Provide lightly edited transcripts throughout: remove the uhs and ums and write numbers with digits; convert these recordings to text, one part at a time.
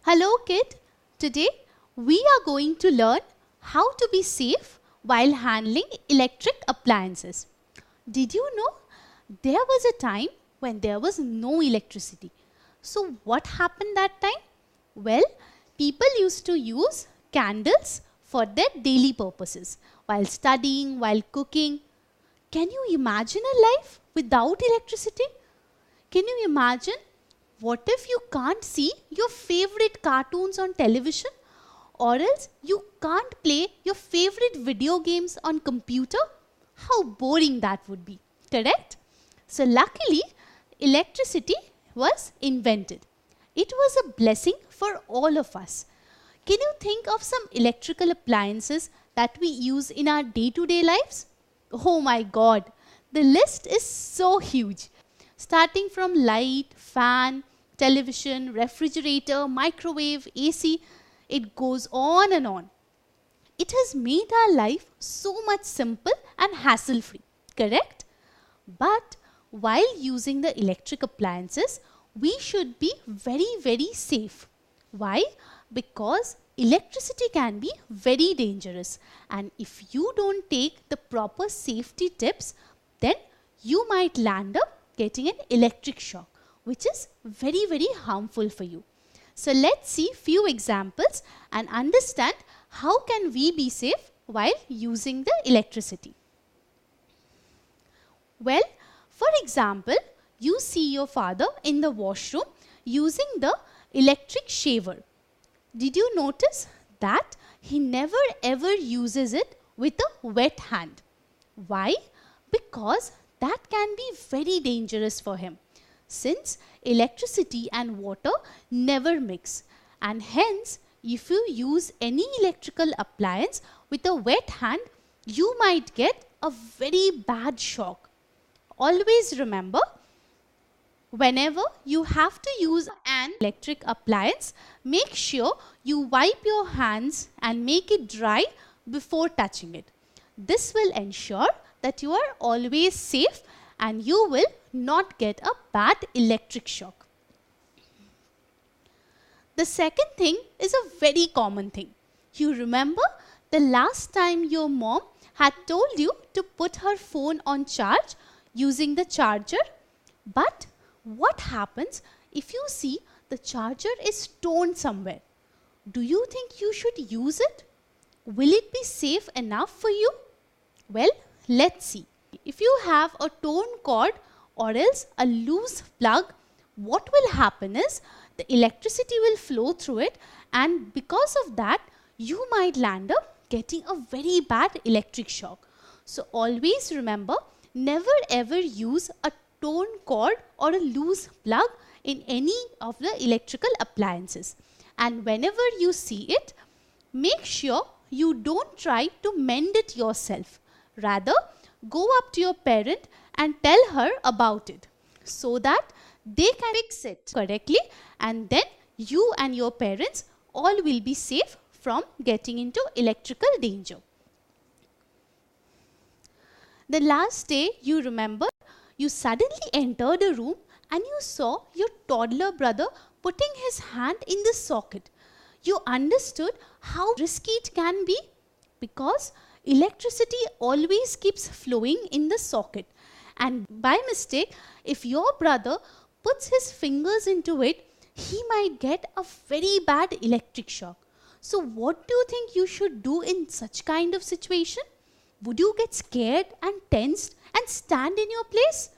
Hello kid, today we are going to learn how to be safe while handling electric appliances. Did you know there was a time when there was no electricity? So what happened that time? Well, people used to use candles for their daily purposes while studying, while cooking. Can you imagine a life without electricity? Can you imagine what if you can't see your favorite cartoons on television, or else you can't play your favorite video games on computer? How boring that would be, correct? So luckily, electricity was invented. It was a blessing for all of us. Can you think of some electrical appliances that we use in our day-to-day lives? Oh my God, the list is so huge. Starting from light, fan, television, refrigerator, microwave, AC, it goes on and on. It has made our life so much simple and hassle-free, correct? But while using the electric appliances, we should be very safe. Why? Because electricity can be very dangerous, and if you don't take the proper safety tips, then you might land up getting an electric shock, which is very harmful for you. So let's see few examples and understand how can we be safe while using the electricity. Well, for example, you see your father in the washroom using the electric shaver. Did you notice that he never ever uses it with a wet hand? Why? Because that can be very dangerous for him, since electricity and water never mix, and hence if you use any electrical appliance with a wet hand, you might get a very bad shock. Always remember, whenever you have to use an electric appliance, make sure you wipe your hands and make it dry before touching it. This will ensure that you are always safe and you will not get a bad electric shock. The second thing is a very common thing. You remember the last time your mom had told you to put her phone on charge using the charger? But what happens if you see the charger is torn somewhere? Do you think you should use it? Will it be safe enough for you? Well, let's see. If you have a torn cord or else a loose plug, what will happen is the electricity will flow through it, and because of that, you might land up getting a very bad electric shock. So always remember, never ever use a torn cord or a loose plug in any of the electrical appliances. And whenever you see it, make sure you don't try to mend it yourself. Rather, go up to your parent and tell her about it so that they can fix it correctly, and then you and your parents all will be safe from getting into electrical danger. The last day, you remember, you suddenly entered a room and you saw your toddler brother putting his hand in the socket. You understood how risky it can be, because electricity always keeps flowing in the socket, and by mistake, if your brother puts his fingers into it, he might get a very bad electric shock. So what do you think you should do in such kind of situation? Would you get scared and tensed and stand in your place?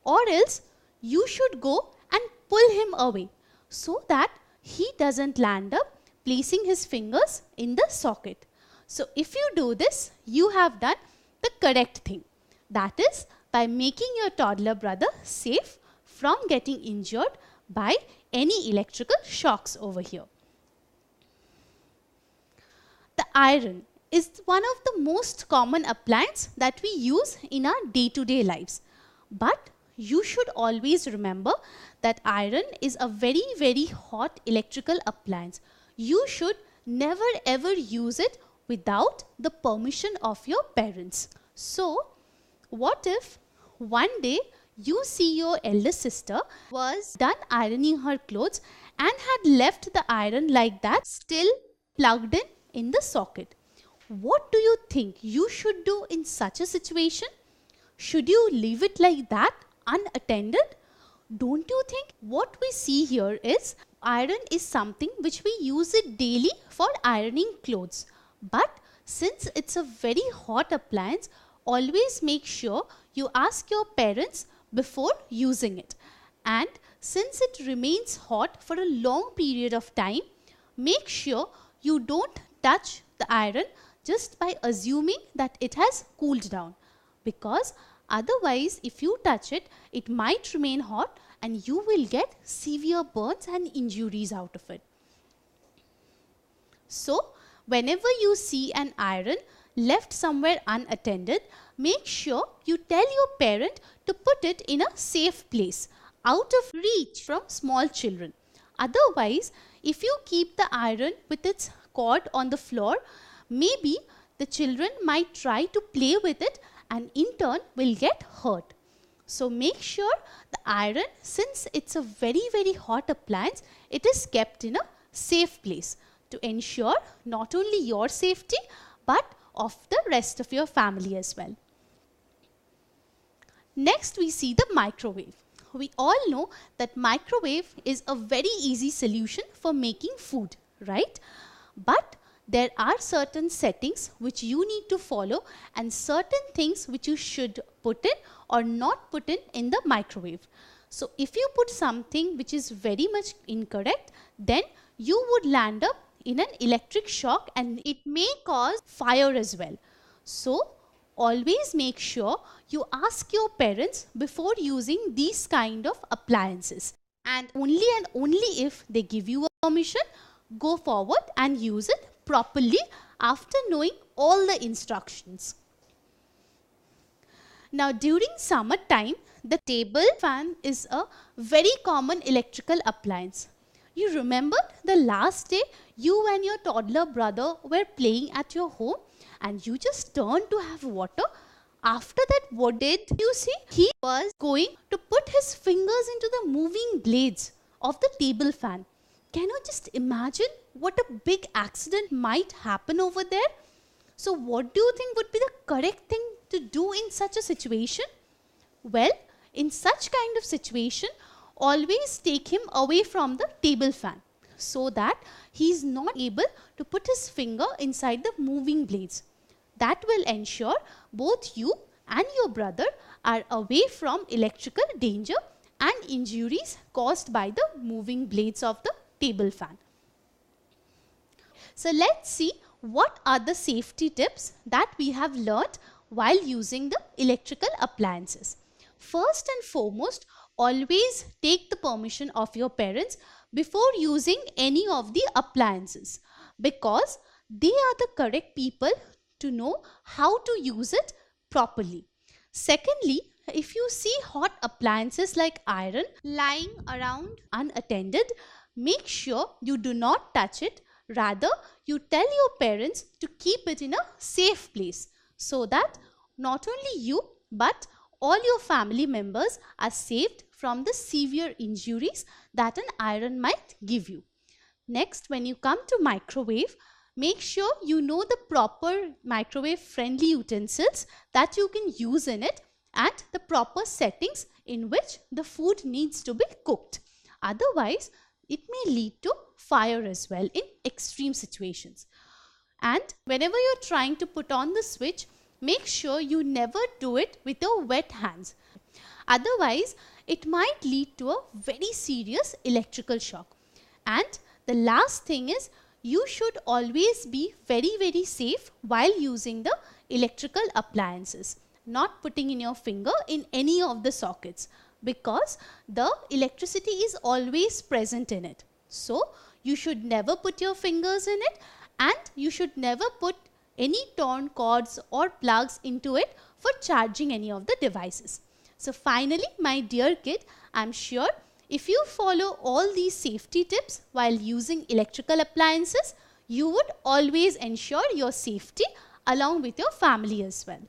Or else you should go and pull him away so that he doesn't land up placing his fingers in the socket. So if you do this, you have done the correct thing. That is by making your toddler brother safe from getting injured by any electrical shocks over here. The iron is one of the most common appliance that we use in our day-to-day lives. But you should always remember that iron is a very hot electrical appliance. You should never ever use it without the permission of your parents. So, what if one day You see your elder sister was done ironing her clothes and had left the iron like that still plugged in the socket. What do you think you should do in such a situation? Should you leave it like that unattended? Don't you think what we see here is iron is something which we use it daily for ironing clothes. But since it's a very hot appliance, always make sure you ask your parents before using it. And since it remains hot for a long period of time, make sure you don't touch the iron just by assuming that it has cooled down. Because otherwise, if you touch it, it might remain hot and you will get severe burns and injuries out of it. So, whenever you see an iron left somewhere unattended, make sure you tell your parent to put it in a safe place, out of reach from small children. Otherwise, if you keep the iron with its cord on the floor, maybe the children might try to play with it and in turn will get hurt. So make sure the iron, since it's a very hot appliance, it is kept in a safe place to ensure not only your safety but of the rest of your family as well. Next we see the microwave. We all know that microwave is a very easy solution for making food, right? But there are certain settings which you need to follow and certain things which you should put in or not put in the microwave. So if you put something which is very much incorrect, then you would land up in an electric shock and it may cause fire as well. So always make sure you ask your parents before using these kind of appliances. And only if they give you a permission, go forward and use it properly after knowing all the instructions. Now during summer time, the table fan is a very common electrical appliance. You remember the last day you and your toddler brother were playing at your home and you just turned to have water? After that, what did you see? He was going to put his fingers into the moving blades of the table fan. Can you just imagine what a big accident might happen over there? So what do you think would be the correct thing to do in such a situation? Well, in such kind of situation, always take him away from the table fan so that he is not able to put his finger inside the moving blades. That will ensure both you and your brother are away from electrical danger and injuries caused by the moving blades of the table fan. So let's see what are the safety tips that we have learnt while using the electrical appliances. First and foremost, always take the permission of your parents before using any of the appliances because they are the correct people to know how to use it properly. Secondly, if you see hot appliances like iron lying around unattended, make sure you do not touch it. Rather, you tell your parents to keep it in a safe place so that not only you but all your family members are saved from the severe injuries that an iron might give you. Next, when you come to microwave, make sure you know the proper microwave friendly utensils that you can use in it and the proper settings in which the food needs to be cooked. Otherwise, it may lead to fire as well in extreme situations. And whenever you're trying to put on the switch, make sure you never do it with your wet hands. Otherwise, it might lead to a very serious electrical shock. And the last thing is, you should always be very safe while using the electrical appliances, not putting in your finger in any of the sockets because the electricity is always present in it. So you should never put your fingers in it and you should never put any torn cords or plugs into it for charging any of the devices. So finally, my dear kid, I'm sure if you follow all these safety tips while using electrical appliances, you would always ensure your safety along with your family as well.